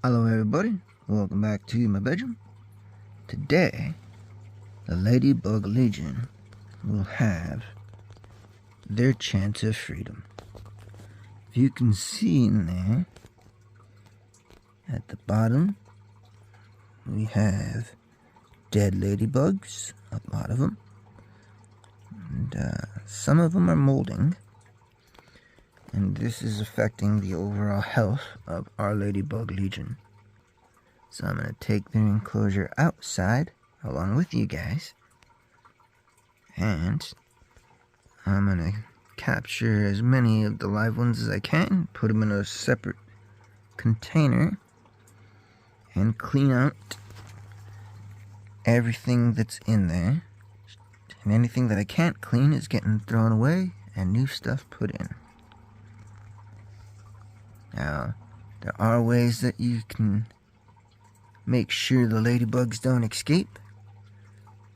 Hello everybody, welcome back to my bedroom. Today, the Ladybug Legion will have their chance of freedom. If you can see in there, at the bottom, we have dead ladybugs, a lot of them. And some of them are molding. And this is affecting the overall health of our Ladybug Legion. So I'm going to take their enclosure outside along with you guys. And I'm going to capture as many of the live ones as I can, put them in a separate container, and clean out everything that's in there. And anything that I can't clean is getting thrown away and new stuff put in. Now, there are ways that you can make sure the ladybugs don't escape,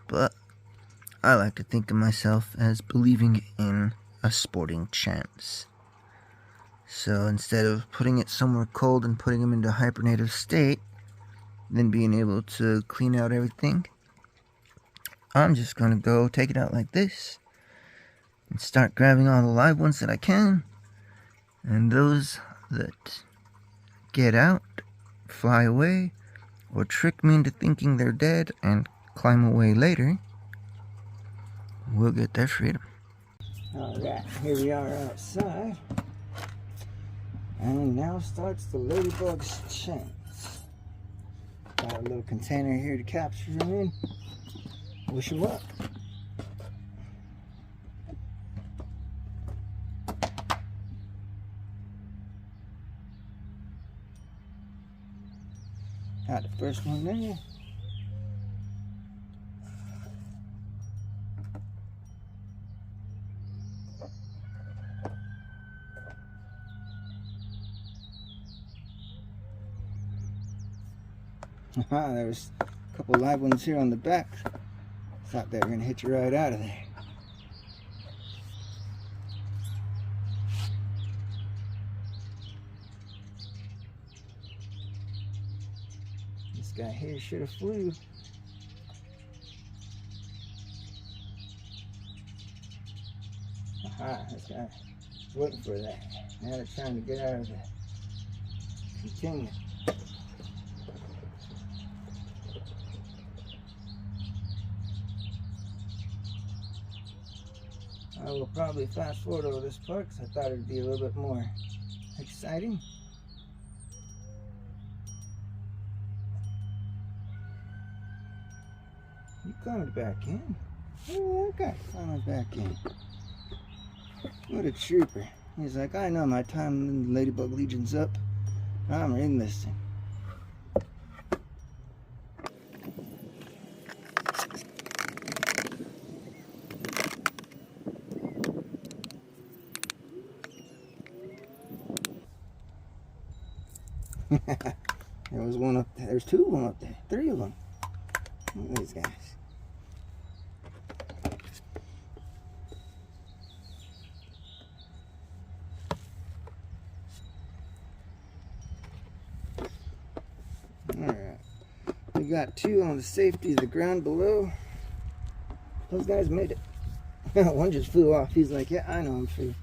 but I like to think of myself as believing in a sporting chance. So instead of putting it somewhere cold and putting them into a hibernative state, then being able to clean out everything, I'm just going to go take it out like this and start grabbing all the live ones that I can, and those that get out, fly away, or trick me into thinking they're dead and climb away later, will get their freedom. Alright, here we are outside, and now starts the ladybug's chance. Got a little container here to capture them in. Wish them luck. Got the first one there. There's a couple live ones here on the back. Thought they were going to hit you right out of there. This guy here should have flew. Aha, this guy was waiting for that. Now they're trying to get out of the container. I will probably fast forward over this part because I thought it would be a little bit more exciting. You climbed back in? Oh, that guy climbed back in. What a trooper. He's like, I know my time in the Ladybug Legion's up. I'm enlisting. There was one up there. There's two of them up there. Three of them. Look at these guys. Alright. We got two on the safety of the ground below. Those guys made it. One just flew off. He's like, yeah, I know I'm free.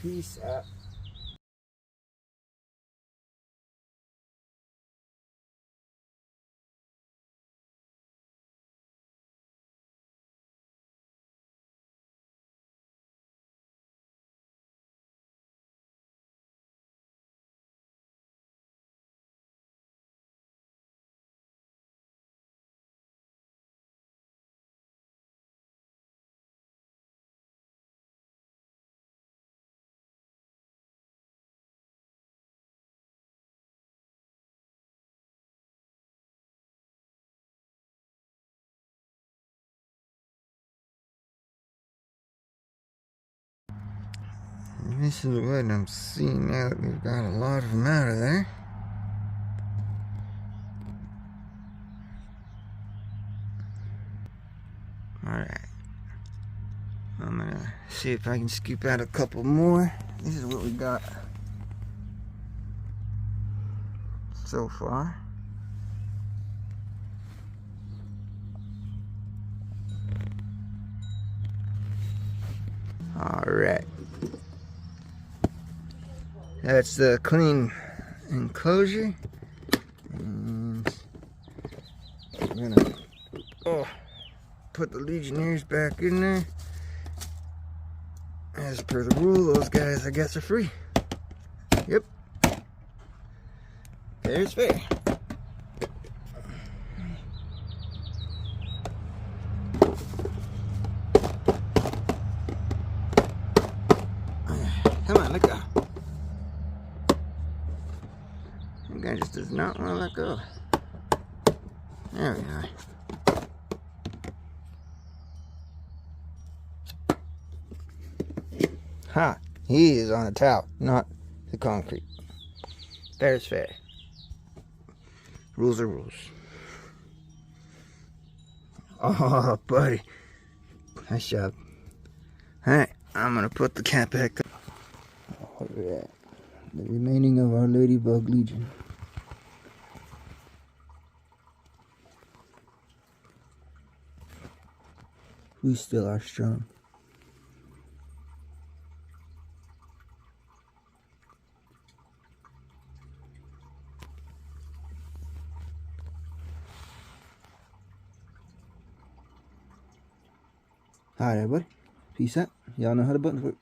Peace out. This is what I'm seeing now that we've got a lot of them out of there. Alright. I'm gonna see if I can scoop out a couple more. This is what we got so far. Alright. That's the clean enclosure. And we're gonna put the Legionnaires back in there. As per the rule, those guys, I guess, are free. Yep. There's fair. Come on, let go. That guy just does not want to let go. There we are. Ha! He is on a towel, not the concrete. Fair's fair. Rules are rules. Oh, buddy. Nice job. Alright, I'm gonna put the cat back up. Alright. The remaining of our Ladybug Legion. We still are strong. Alright, everybody. Peace out. Y'all know how the buttons work.